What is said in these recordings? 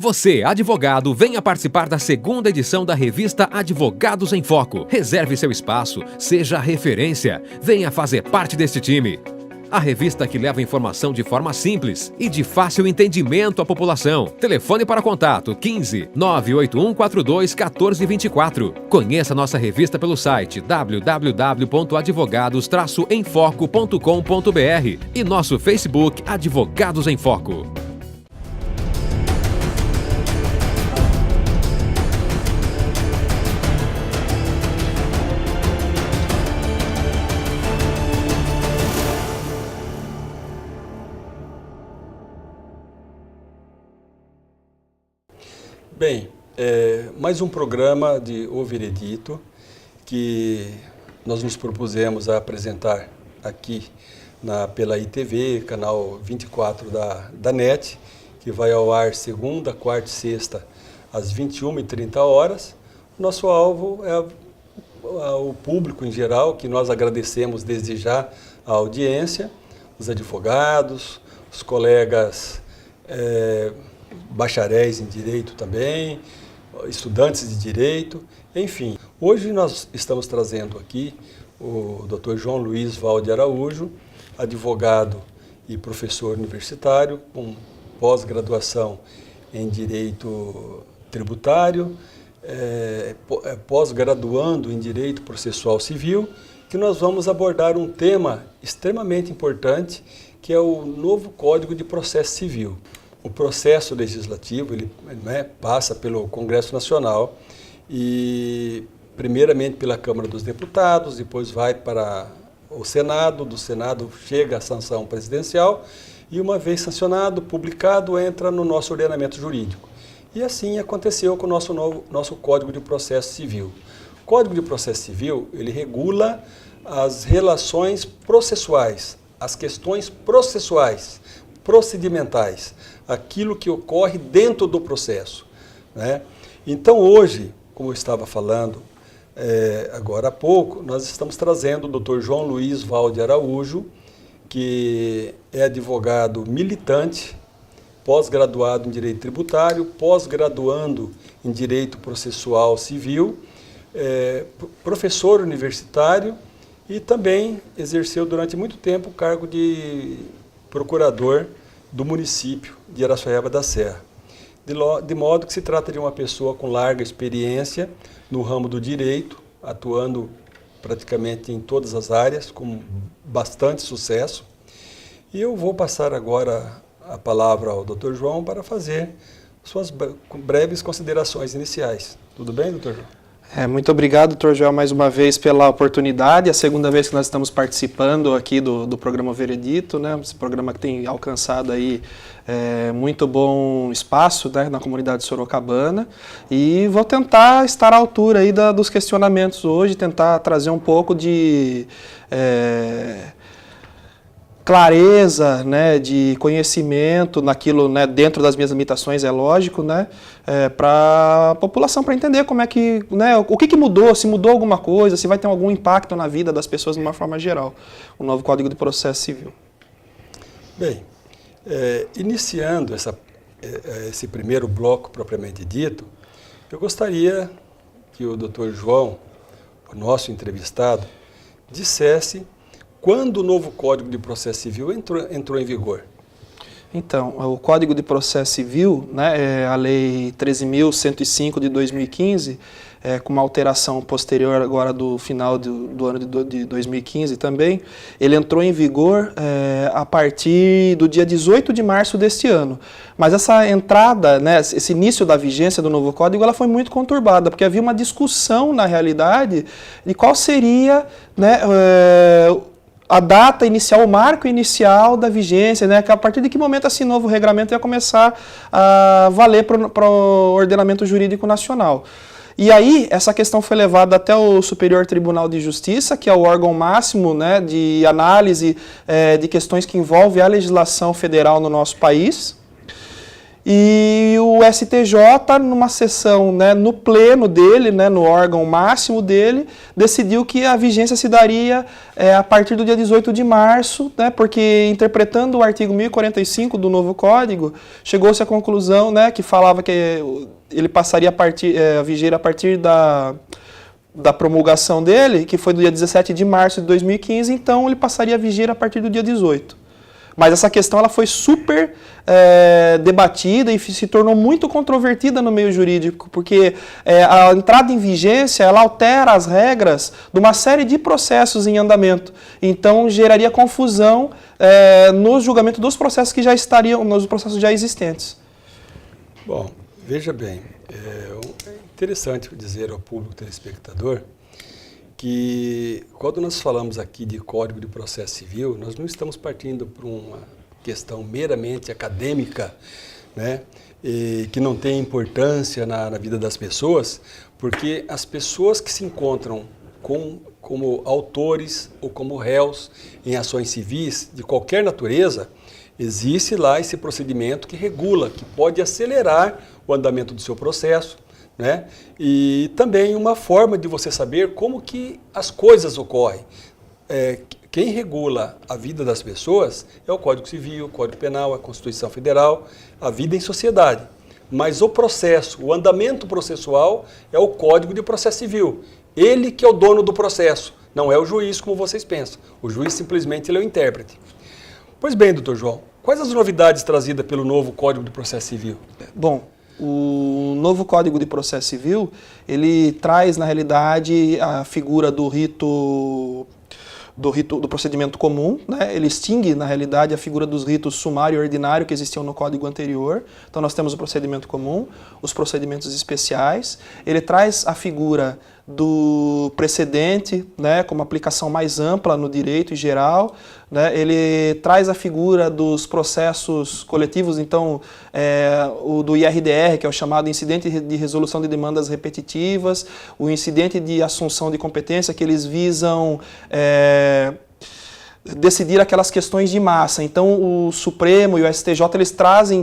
Você, advogado, venha participar da segunda edição da revista Advogados em Foco. Reserve seu espaço, seja referência, venha fazer parte deste time. A revista que leva informação de forma simples e de fácil entendimento à população. Telefone para contato 15 981 42 14 24. Conheça nossa revista pelo site www.advogados-emfoco.com.br e nosso Facebook Advogados em Foco. Bem, mais um programa de O Veredito que nós nos propusemos a apresentar aqui pela ITV, canal 24 da NET, que vai ao ar segunda, quarta e sexta, às 21h30. Nosso alvo é o público em geral, que nós agradecemos desde já a audiência, os advogados, os colegas bacharéis em Direito também, estudantes de Direito, enfim. Hoje nós estamos trazendo aqui o Dr. João Luiz Valde Araújo, advogado e professor universitário, com pós-graduação em Direito Tributário, pós-graduando em Direito Processual Civil, que nós vamos abordar um tema extremamente importante, que é o novo Código de Processo Civil. O processo legislativo ele passa pelo Congresso Nacional e primeiramente pela Câmara dos Deputados, depois vai para o Senado, do Senado chega a sanção presidencial e uma vez sancionado, publicado, entra no nosso ordenamento jurídico. E assim aconteceu com o nosso Código de Processo Civil. O Código de Processo Civil ele regula as relações processuais, as questões processuais, procedimentais, aquilo que ocorre dentro do processo, né? Então hoje, como eu estava falando agora há pouco, nós estamos trazendo o Dr. João Luiz Valde Araújo, que é advogado militante, pós-graduado em Direito Tributário, pós-graduando em Direito Processual Civil, professor universitário e também exerceu durante muito tempo o cargo de procurador do município de Araçoiaba da Serra. De modo que se trata de uma pessoa com larga experiência no ramo do direito, atuando praticamente em todas as áreas, com bastante sucesso. E eu vou passar agora a palavra ao Dr. João para fazer suas breves considerações iniciais. Tudo bem, Dr. João? Muito obrigado, Dr. Joel, mais uma vez pela oportunidade. É a segunda vez que nós estamos participando aqui do programa Veredito, né? Esse programa que tem alcançado aí muito bom espaço, né, na comunidade sorocabana. E vou tentar estar à altura aí dos questionamentos hoje, tentar trazer um pouco de clareza, né, de conhecimento naquilo, né, dentro das minhas limitações, é lógico, né, para a população, para entender como é que, né, o que mudou, se mudou alguma coisa, se vai ter algum impacto na vida das pessoas de uma forma geral, o novo Código de Processo Civil. Bem, iniciando esse primeiro bloco propriamente dito, eu gostaria que o Dr. João, o nosso entrevistado, dissesse quando o novo Código de Processo Civil entrou em vigor. Então, o Código de Processo Civil, né, a Lei 13.105 de 2015, com uma alteração posterior agora do final do ano de 2015 também, ele entrou em vigor a partir do dia 18 de março deste ano. Mas essa entrada, né, esse início da vigência do novo Código, ela foi muito conturbada, porque havia uma discussão, na realidade, de qual seria, né, a data inicial, o marco inicial da vigência, né, que a partir de que momento esse novo regramento ia começar a valer para o ordenamento jurídico nacional. E aí, essa questão foi levada até o Superior Tribunal de Justiça, que é o órgão máximo, né, de análise de questões que envolvem a legislação federal no nosso país. E o STJ, numa sessão, né, no pleno dele, né, no órgão máximo dele, decidiu que a vigência se daria a partir do dia 18 de março, né, porque interpretando o artigo 1045 do novo Código, chegou-se à conclusão, né, que falava que ele passaria a viger a partir da promulgação dele, que foi do dia 17 de março de 2015, então ele passaria a viger a partir do dia 18. Mas essa questão ela foi super debatida e se tornou muito controvertida no meio jurídico, porque a entrada em vigência ela altera as regras de uma série de processos em andamento. Então geraria confusão no julgamento dos processos que já estariam, nos processos já existentes. Bom, veja bem, é interessante dizer ao público telespectador que quando nós falamos aqui de Código de Processo Civil, nós não estamos partindo para uma questão meramente acadêmica, né, que não tem importância na vida das pessoas, porque as pessoas que se encontram como autores ou como réus em ações civis de qualquer natureza, existe lá esse procedimento que regula, que pode acelerar o andamento do seu processo, né? E também uma forma de você saber como que as coisas ocorrem. Quem regula a vida das pessoas é o Código Civil, o Código Penal, a Constituição Federal, a vida em sociedade. Mas o processo, o andamento processual é o Código de Processo Civil. Ele que é o dono do processo, não é o juiz como vocês pensam. O juiz simplesmente ele é o intérprete. Pois bem, doutor João, quais as novidades trazidas pelo novo Código de Processo Civil? Bom, o novo Código de Processo Civil, ele traz, na realidade, a figura do procedimento comum, né? Ele extingue, na realidade, a figura dos ritos sumário e ordinário que existiam no Código anterior. Então, nós temos o procedimento comum, os procedimentos especiais. Ele traz a figura do precedente, né, como aplicação mais ampla no direito em geral, né? Ele traz a figura dos processos coletivos, então o do IRDR, que é o chamado incidente de resolução de demandas repetitivas, o incidente de assunção de competência, que eles visam decidir aquelas questões de massa. Então o Supremo e o STJ eles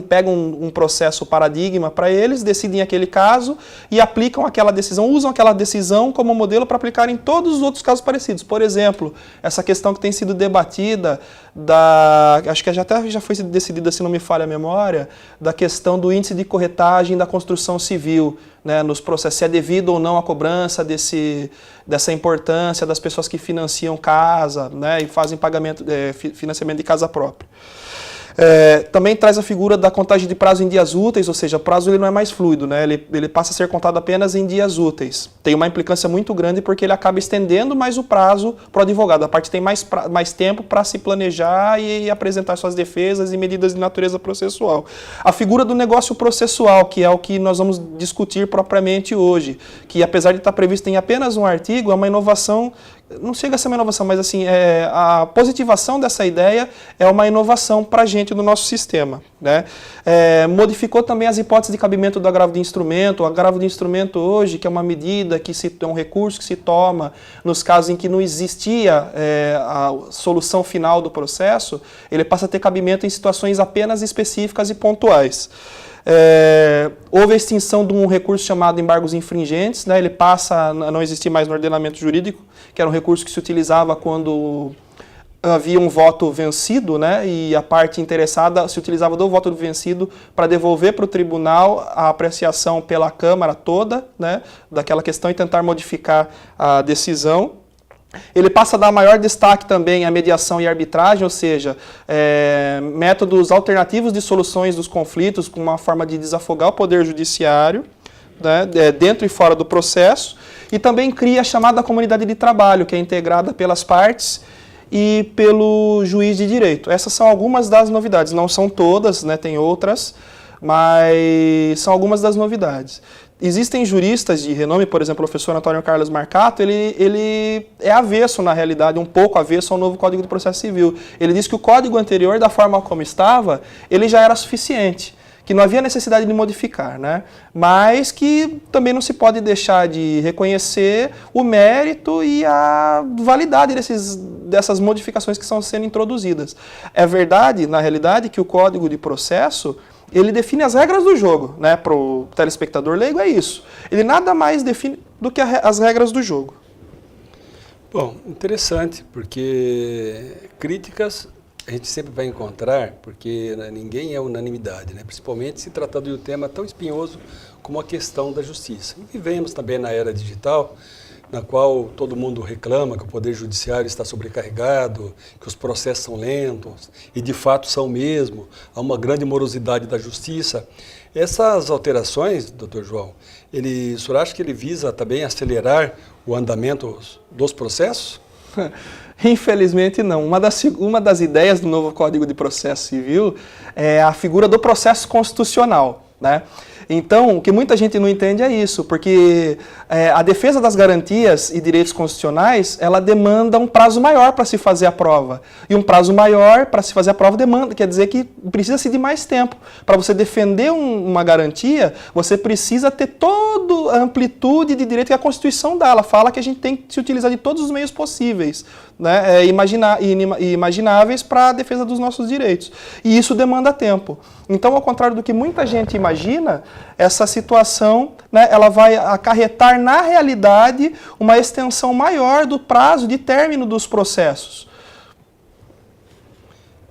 pegam um processo paradigma para eles, decidem aquele caso e aplicam aquela decisão, usam aquela decisão como modelo para aplicar em todos os outros casos parecidos. Por exemplo, essa questão que tem sido debatida, acho que já foi decidida, se não me falha a memória, da questão do índice de corretagem da construção civil, né, nos processos, se é devido ou não a cobrança dessa importância das pessoas que financiam casa, né, e fazem financiamento de casa própria. Também traz a figura da contagem de prazo em dias úteis, ou seja, o prazo ele não é mais fluido, né? Ele passa a ser contado apenas em dias úteis. Tem uma implicância muito grande porque ele acaba estendendo mais o prazo para o advogado. A parte tem mais tempo para se planejar e apresentar suas defesas e medidas de natureza processual. A figura do negócio processual, que é o que nós vamos discutir propriamente hoje, que apesar de estar previsto em apenas um artigo, é uma inovação. Não chega a ser uma inovação, mas assim, a positivação dessa ideia é uma inovação para a gente no nosso sistema, né? Modificou também as hipóteses de cabimento do agravo de instrumento. O agravo de instrumento hoje, que é uma medida, é um recurso que se toma nos casos em que não existia a solução final do processo, ele passa a ter cabimento em situações apenas específicas e pontuais. Houve a extinção de um recurso chamado embargos infringentes, né? Ele passa a não existir mais no ordenamento jurídico, que era um recurso que se utilizava quando havia um voto vencido, né? E a parte interessada se utilizava do voto vencido para devolver para o tribunal a apreciação pela Câmara toda, né, daquela questão e tentar modificar a decisão. Ele passa a dar maior destaque também à mediação e arbitragem, ou seja, métodos alternativos de soluções dos conflitos, com uma forma de desafogar o poder judiciário, né, dentro e fora do processo, e também cria a chamada comunidade de trabalho, que é integrada pelas partes e pelo juiz de direito. Essas são algumas das novidades, não são todas, né, tem outras, mas são algumas das novidades. Existem juristas de renome, por exemplo, o professor Antônio Carlos Marcato, ele é avesso, na realidade, um pouco avesso ao novo Código de Processo Civil. Ele diz que o código anterior, da forma como estava, ele já era suficiente, que não havia necessidade de modificar, né? Mas que também não se pode deixar de reconhecer o mérito e a validade dessas modificações que estão sendo introduzidas. É verdade, na realidade, que o Código de Processo ele define as regras do jogo, né? Para o telespectador leigo é isso. Ele nada mais define do que as regras do jogo. Bom, interessante, porque críticas a gente sempre vai encontrar, porque ninguém é unanimidade, né? Principalmente se tratando de um tema tão espinhoso como a questão da justiça. E vivemos também na era digital, na qual todo mundo reclama que o Poder Judiciário está sobrecarregado, que os processos são lentos, e de fato são mesmo, há uma grande morosidade da justiça. Essas alterações, doutor João, o senhor acha que ele visa também acelerar o andamento dos processos? Infelizmente não. Uma das ideias do novo Código de Processo Civil é a figura do processo constitucional, né? Então, o que muita gente não entende é isso, porque a defesa das garantias e direitos constitucionais, ela demanda um prazo maior para se fazer a prova. E um prazo maior para se fazer a prova quer dizer que precisa-se de mais tempo. Para você defender uma garantia, você precisa ter toda a amplitude de direito que a Constituição dá. Ela fala que a gente tem que se utilizar de todos os meios possíveis, né, imagináveis para a defesa dos nossos direitos. E isso demanda tempo. Então, ao contrário do que muita gente imagina, essa situação, né, ela vai acarretar, na realidade, uma extensão maior do prazo de término dos processos.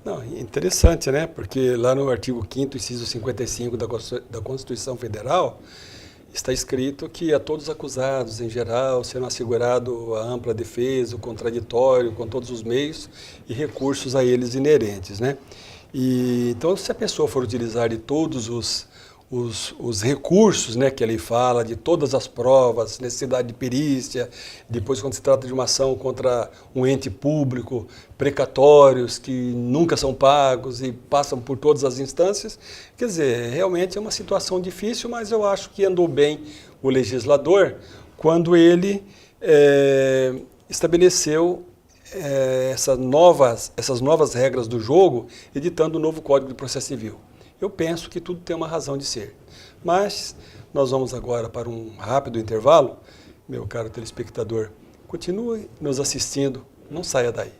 Não, interessante, né? Porque lá no artigo 5º, inciso 55 da Constituição Federal, está escrito que a todos os acusados, em geral, serão assegurado a ampla defesa, o contraditório, com todos os meios e recursos a eles inerentes, né? E, então, se a pessoa for utilizar de todos os recursos, né, que ele fala, de todas as provas, necessidade de perícia, depois quando se trata de uma ação contra um ente público, precatórios que nunca são pagos e passam por todas as instâncias, quer dizer, realmente é uma situação difícil, mas eu acho que andou bem o legislador quando ele estabeleceu essas novas regras do jogo, editando o novo Código de Processo Civil. Eu penso que tudo tem uma razão de ser. Mas nós vamos agora para um rápido intervalo. Meu caro telespectador, continue nos assistindo, não saia daí.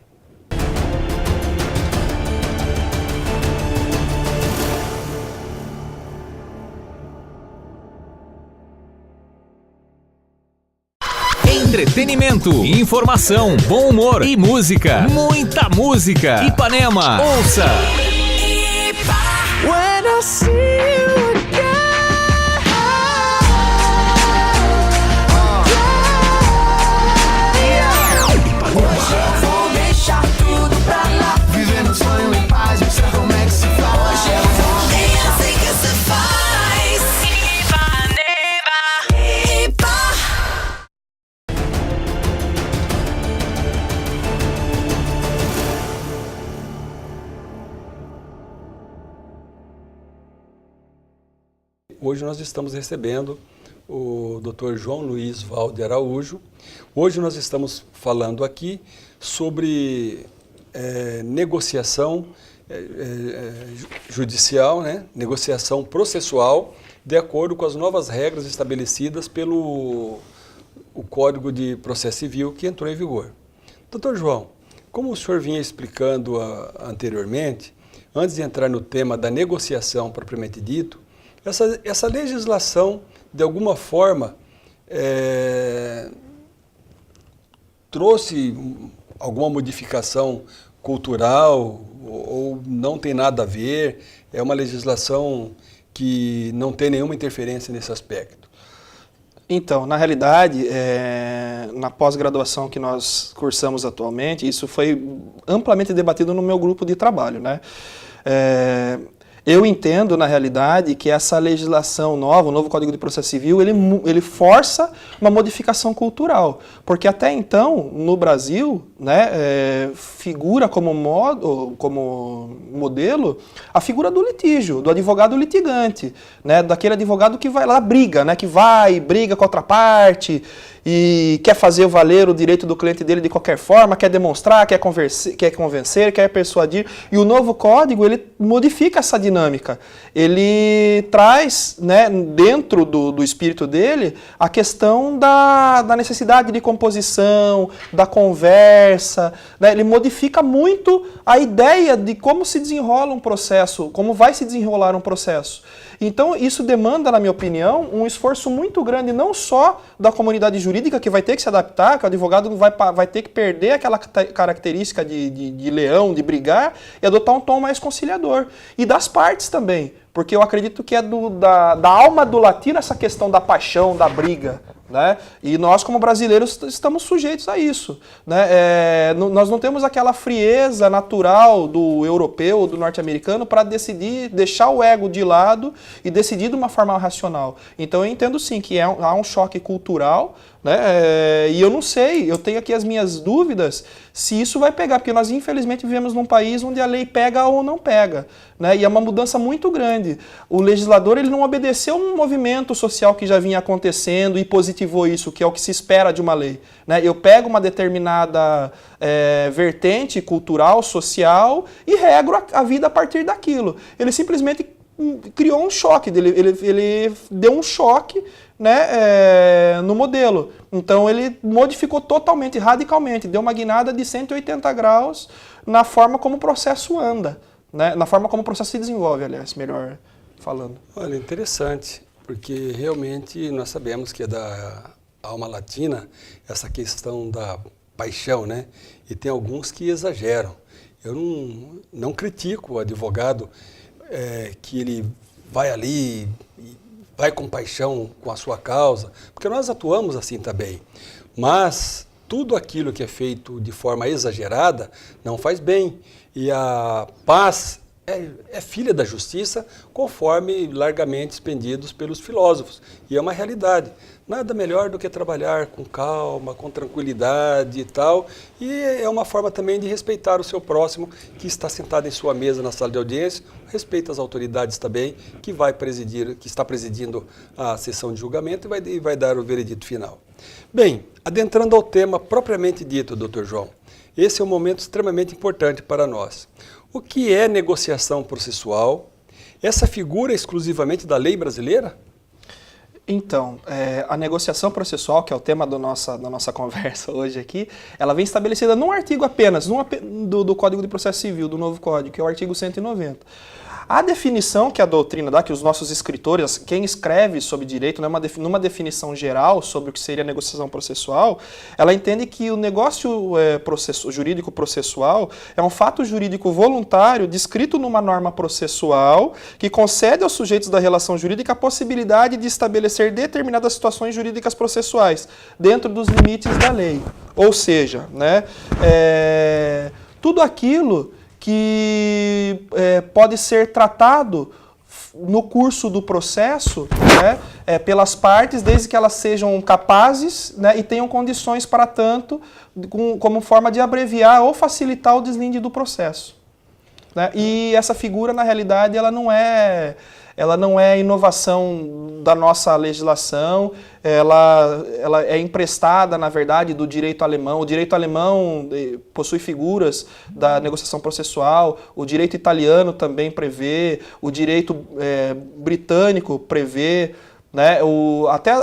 Entretenimento, informação, bom humor e música. Muita música. Ipanema, ouça! When I see you again. Hoje eu vou deixar tudo pra lá. Vivendo um sonho em paz, não sei como é que se faz. Hoje eu vou. Nem assim que se faz. Ipanema. Hoje nós estamos recebendo o Dr. João Luiz Valde Araújo. Hoje nós estamos falando aqui sobre negociação judicial, né? Negociação processual, de acordo com as novas regras estabelecidas pelo o Código de Processo Civil que entrou em vigor. Dr. João, como o senhor vinha explicando anteriormente, antes de entrar no tema da negociação propriamente dito, essa legislação, de alguma forma, trouxe alguma modificação cultural ou não tem nada a ver? É uma legislação que não tem nenhuma interferência nesse aspecto? Então, na realidade, na pós-graduação que nós cursamos atualmente, isso foi amplamente debatido no meu grupo de trabalho, né? Eu entendo, na realidade, que essa legislação nova, o novo Código de Processo Civil, ele força uma modificação cultural. Porque até então, no Brasil, né, figura como modelo a figura do litígio, do advogado litigante, né, daquele advogado que vai lá, briga, né, que briga com a outra parte e quer fazer valer o direito do cliente dele de qualquer forma, quer convencer, quer persuadir. E o novo código, ele modifica essa dinâmica. dinâmica? Ele traz, né, dentro do espírito dele a questão da necessidade de composição, da conversa, né? Ele modifica muito a ideia de como se desenrola um processo, como vai se desenrolar um processo. Então, isso demanda, na minha opinião, um esforço muito grande, não só da comunidade jurídica, que vai ter que se adaptar, que o advogado vai ter que perder aquela característica de leão, de brigar, e adotar um tom mais conciliador. E das partes também, porque eu acredito que é da alma do latino essa questão da paixão, da briga. Né? E nós, como brasileiros, estamos sujeitos a isso. Né? Nós não temos aquela frieza natural do europeu ou do norte-americano para decidir, deixar o ego de lado e decidir de uma forma racional. Então eu entendo sim que há um choque cultural, né? E eu não sei, eu tenho aqui as minhas dúvidas se isso vai pegar, porque nós infelizmente vivemos num país onde a lei pega ou não pega. Né? E é uma mudança muito grande. O legislador ele não obedeceu um movimento social que já vinha acontecendo e positivou isso, que é o que se espera de uma lei. Né? Eu pego uma determinada vertente cultural, social e regro a vida a partir daquilo. Ele simplesmente criou um choque, ele deu um choque, né, no modelo. Então ele modificou totalmente, radicalmente, deu uma guinada de 180 graus na forma como o processo anda. Né? Na forma como o processo se desenvolve, aliás, melhor falando. Olha, interessante, porque realmente nós sabemos que é da alma latina essa questão da paixão, né? E tem alguns que exageram. Eu não critico o advogado que ele vai ali e vai com paixão com a sua causa, porque nós atuamos assim também. Mas tudo aquilo que é feito de forma exagerada não faz bem. E a paz é filha da justiça, conforme largamente expendidos pelos filósofos. E é uma realidade. Nada melhor do que trabalhar com calma, com tranquilidade e tal. E é uma forma também de respeitar o seu próximo, que está sentado em sua mesa na sala de audiência. Respeita as autoridades também, que está presidindo a sessão de julgamento e vai dar o veredito final. Bem, adentrando ao tema propriamente dito, Dr. João, esse é um momento extremamente importante para nós. O que é negociação processual? Essa figura é exclusivamente da lei brasileira? Então, a negociação processual, que é o tema da nossa conversa hoje aqui, ela vem estabelecida num artigo apenas, do Código de Processo Civil, do novo Código, que é o artigo 190. A definição que a doutrina dá, que os nossos escritores, quem escreve sobre direito, né, numa definição geral sobre o que seria a negociação processual, ela entende que o negócio jurídico processual é um fato jurídico voluntário descrito numa norma processual que concede aos sujeitos da relação jurídica a possibilidade de estabelecer determinadas situações jurídicas processuais dentro dos limites da lei. Ou seja, né, tudo aquilo que pode ser tratado no curso do processo, né, pelas partes, desde que elas sejam capazes, né, e tenham condições para tanto, como forma de abreviar ou facilitar o deslinde do processo. Né? E essa figura, na realidade, ela não é inovação da nossa legislação, ela é emprestada, na verdade, do direito alemão. O direito alemão possui figuras da negociação processual, o direito italiano também prevê, o direito britânico prevê, né?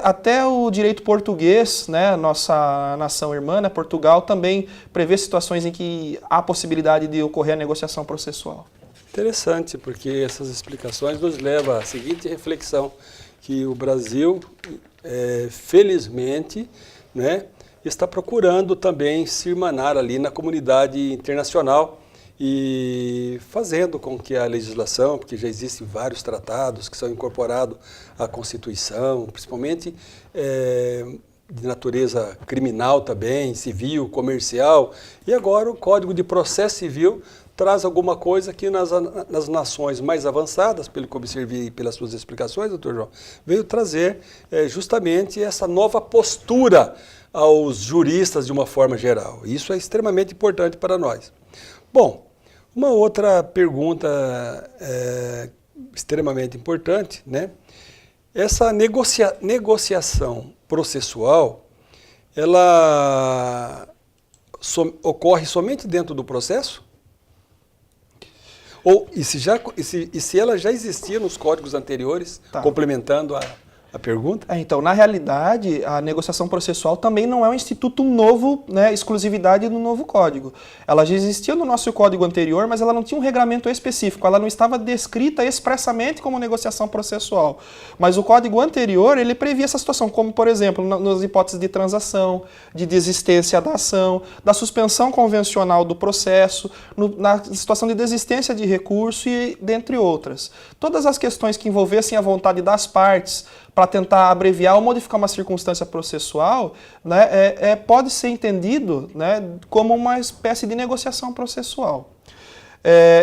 Até o direito português, né? Nossa nação irmã, né? Portugal, também prevê situações em que há possibilidade de ocorrer a negociação processual. Interessante, porque essas explicações nos levam à seguinte reflexão, que o Brasil, felizmente, né, está procurando também se irmanar ali na comunidade internacional e fazendo com que a legislação, porque já existem vários tratados que são incorporados à Constituição, principalmente de natureza criminal também, civil, comercial, e agora o Código de Processo Civil traz alguma coisa que nas nações mais avançadas, pelo que observei pelas suas explicações, doutor João, veio trazer justamente essa nova postura aos juristas de uma forma geral. Isso é extremamente importante para nós. Bom, uma outra pergunta extremamente importante, né? Essa negociação processual, ela ocorre somente dentro do processo? E se ela já existia nos códigos anteriores, Tá. complementando a pergunta? Então, na realidade, a negociação processual também não é um instituto novo, né, exclusividade do novo código. Ela já existia no nosso código anterior, mas ela não tinha um regramento específico, ela não estava descrita expressamente como negociação processual. Mas o código anterior, ele previa essa situação, como, por exemplo, nas hipóteses de transação, de desistência da ação, da suspensão convencional do processo, na situação de desistência de recurso e dentre outras. Todas as questões que envolvessem a vontade das partes para tentar abreviar ou modificar uma circunstância processual, né, pode ser entendido, né, como uma espécie de negociação processual.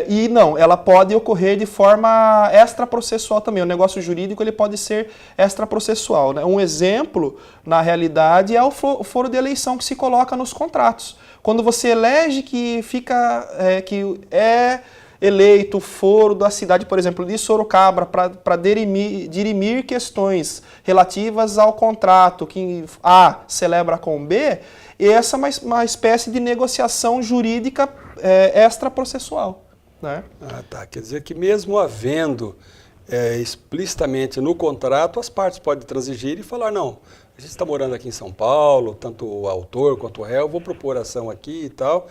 E não, ela pode ocorrer de forma extraprocessual também. O negócio jurídico ele pode ser extraprocessual, né? Um exemplo, na realidade, é o foro de eleição que se coloca nos contratos. Quando você elege que é eleito o foro da cidade, por exemplo, de Sorocaba, para dirimir questões relativas ao contrato que A celebra com B, e essa é uma espécie de negociação jurídica extraprocessual, né? Ah, tá. Quer dizer que mesmo havendo explicitamente no contrato, as partes podem transigir e falar, não, a gente está morando aqui em São Paulo, tanto o autor quanto o réu, vou propor ação aqui e tal,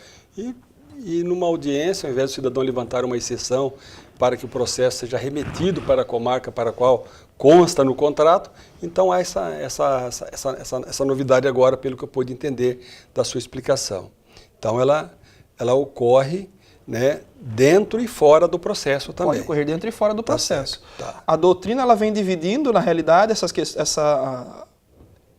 e numa audiência, ao invés do cidadão levantar uma exceção para que o processo seja remetido para a comarca para a qual consta no contrato, então há essa novidade agora, pelo que eu pude entender da sua explicação. Então ela ocorre, né, dentro e fora do processo também. Pode ocorrer dentro e fora do processo. Tá. A doutrina ela vem dividindo, na realidade,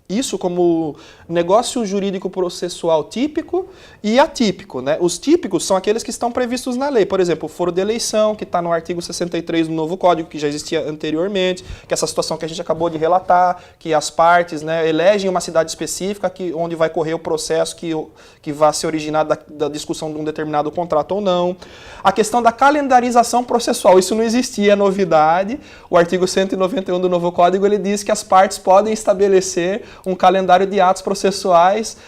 isso como negócio jurídico processual típico e atípico, né? Os típicos são aqueles que estão previstos na lei. Por exemplo, o foro de eleição, que está no artigo 63 do novo código, que já existia anteriormente, que é essa situação que a gente acabou de relatar, que as partes, né, elegem uma cidade específica onde vai correr o processo que vai ser originado da discussão de um determinado contrato ou não. A questão da calendarização processual, isso não existia, é novidade. O artigo 191 do novo código, ele diz que as partes podem estabelecer um calendário de atos processuais,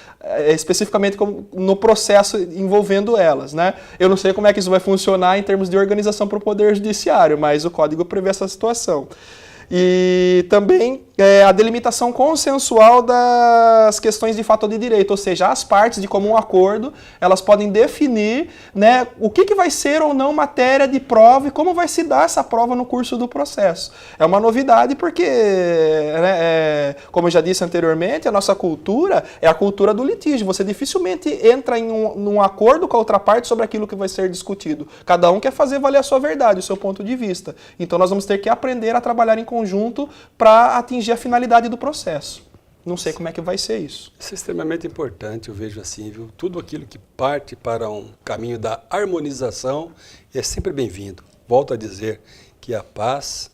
especificamente no processo envolvendo elas, né? Eu não sei como é que isso vai funcionar em termos de organização para o Poder Judiciário, mas o Código prevê essa situação. E também a delimitação consensual das questões de fato ou de direito, ou seja, as partes de comum acordo, elas podem definir, né, o que vai ser ou não matéria de prova e como vai se dar essa prova no curso do processo. É uma novidade porque, né, como eu já disse anteriormente, a nossa cultura é a cultura do litígio. Você dificilmente entra em um acordo com a outra parte sobre aquilo que vai ser discutido. Cada um quer fazer valer a sua verdade, o seu ponto de vista. Então nós vamos ter que aprender a trabalhar em conjunto para atingir a finalidade do processo. Não sei como é que vai ser isso. Isso é extremamente importante, eu vejo assim, viu? Tudo aquilo que parte para um caminho da harmonização é sempre bem-vindo. Volto a dizer que a paz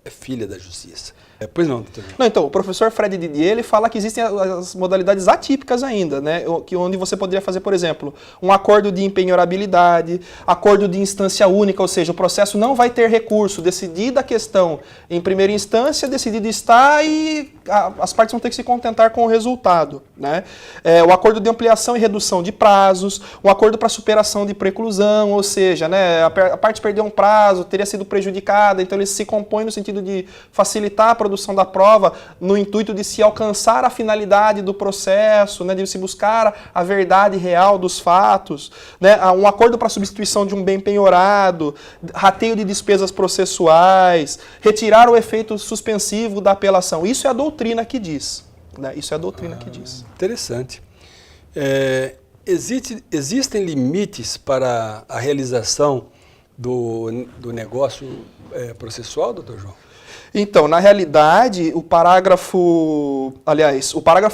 é filha da justiça. Pois não, doutor. Não, então, o professor Fred Didier, ele fala que existem as modalidades atípicas ainda, né? Onde você poderia fazer, por exemplo, um acordo de impenhorabilidade, acordo de instância única, ou seja, o processo não vai ter recurso, decidida a questão em primeira instância, decidido está e as partes vão ter que se contentar com o resultado, né? O acordo de ampliação e redução de prazos, um acordo para superação de preclusão, ou seja, né, a parte perdeu um prazo, teria sido prejudicada, então ele se compõe no sentido de facilitar a produção da prova no intuito de se alcançar a finalidade do processo, né, de se buscar a verdade real dos fatos, né, um acordo para substituição de um bem penhorado, rateio de despesas processuais, retirar o efeito suspensivo da apelação. Isso é a doutrina que diz, né? Isso é a doutrina que diz. Interessante. Existem limites para a realização do negócio processual, doutor João? Então, na realidade, o parágrafo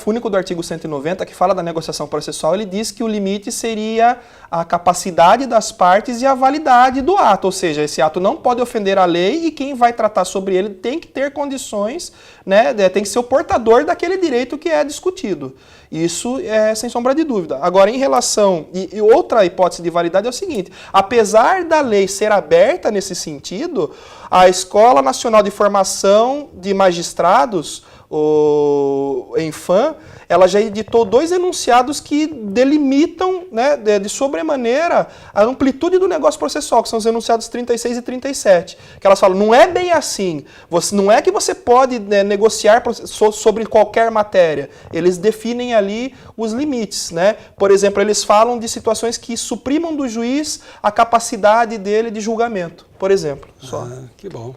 único do artigo 190, que fala da negociação processual, ele diz que o limite seria a capacidade das partes e a validade do ato, ou seja, esse ato não pode ofender a lei e quem vai tratar sobre ele tem que ter condições, né, tem que ser o portador daquele direito que é discutido. Isso é sem sombra de dúvida. Agora, em relação... E outra hipótese de validade é o seguinte, apesar da lei ser aberta nesse sentido, a Escola Nacional de Formação de Magistrados, o Enfam, ela já editou 2 enunciados que delimitam, né, de sobremaneira a amplitude do negócio processual, que são os enunciados 36 e 37. Que elas falam, não é bem assim, não é que você pode, né, negociar sobre qualquer matéria. Eles definem ali os limites, né? Por exemplo, eles falam de situações que suprimam do juiz a capacidade dele de julgamento, por exemplo. Só. Que bom.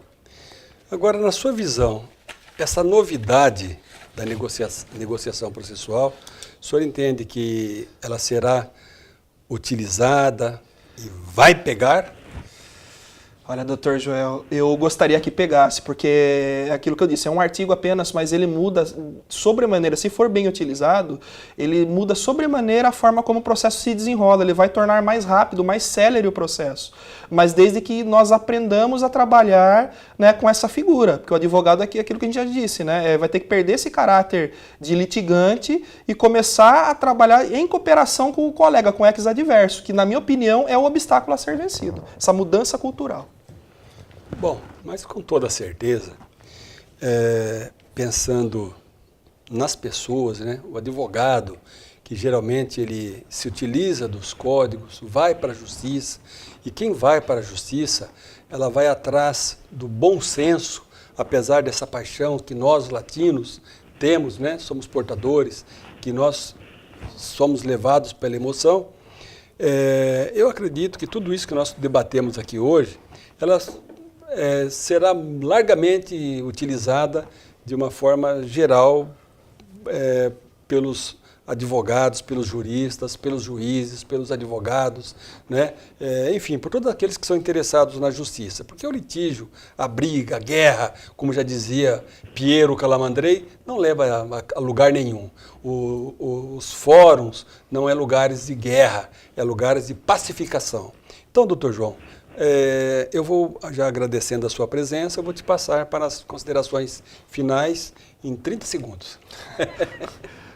Agora, na sua visão, essa novidade da negociação processual, o senhor entende que ela será utilizada e vai pegar? Olha, doutor Joel, eu gostaria que pegasse, porque é aquilo que eu disse, é um artigo apenas, mas ele muda sobremaneira, se for bem utilizado, ele muda sobremaneira a forma como o processo se desenrola, ele vai tornar mais rápido, mais célere o processo. Mas desde que nós aprendamos a trabalhar, né, com essa figura, porque o advogado aqui é aquilo que a gente já disse, né, vai ter que perder esse caráter de litigante e começar a trabalhar em cooperação com o colega, com o ex-adverso, que na minha opinião é o obstáculo a ser vencido, essa mudança cultural. Bom, mas com toda certeza, pensando nas pessoas, né, o advogado, que geralmente ele se utiliza dos códigos, vai para a justiça, e quem vai para a justiça, ela vai atrás do bom senso, apesar dessa paixão que nós latinos temos, né, somos portadores, que nós somos levados pela emoção. Eu acredito que tudo isso que nós debatemos aqui hoje, ela será largamente utilizada de uma forma geral pelos advogados, pelos juristas, pelos juízes, pelos advogados, né? Enfim, por todos aqueles que são interessados na justiça. Porque o litígio, a briga, a guerra, como já dizia Piero Calamandrei, não leva a lugar nenhum. Os fóruns não é lugares de guerra, é lugares de pacificação. Então, doutor João, eu vou, já agradecendo a sua presença, eu vou te passar para as considerações finais em 30 segundos.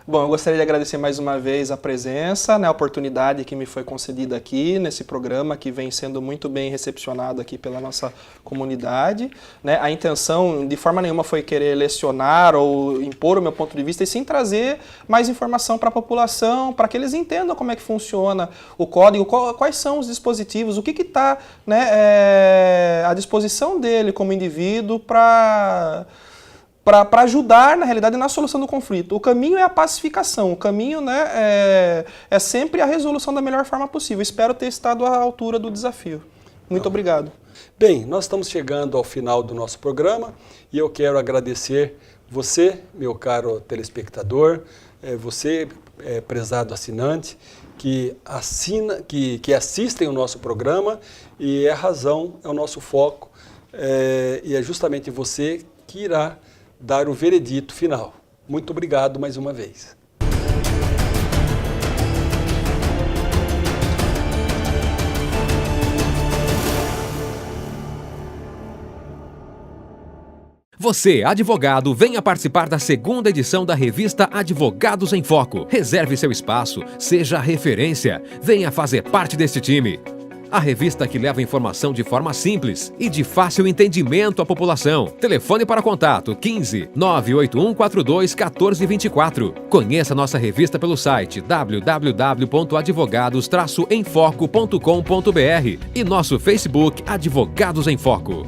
Bom, eu gostaria de agradecer mais uma vez a presença, né, a oportunidade que me foi concedida aqui nesse programa, que vem sendo muito bem recepcionado aqui pela nossa comunidade, né? A intenção, de forma nenhuma, foi querer lecionar ou impor o meu ponto de vista, e sim trazer mais informação para a população, para que eles entendam como é que funciona o código, quais são os dispositivos, o que está, né, à disposição dele como indivíduo para ajudar, na realidade, na solução do conflito. O caminho é a pacificação, o caminho, né, é sempre a resolução da melhor forma possível. Espero ter estado à altura do desafio. Muito obrigado. Bem, nós estamos chegando ao final do nosso programa e eu quero agradecer você, meu caro telespectador, você, prezado assinante, que assistem o nosso programa, e a razão, é o nosso foco, e é justamente você que irá dar o veredito final. Muito obrigado mais uma vez. Você, advogado, venha participar da segunda edição da revista Advogados em Foco. Reserve seu espaço, seja referência, venha fazer parte deste time. A revista que leva informação de forma simples e de fácil entendimento à população. Telefone para contato 15 981 42 14 24. Conheça nossa revista pelo site www.advogados-emfoco.com.br e nosso Facebook Advogados em Foco.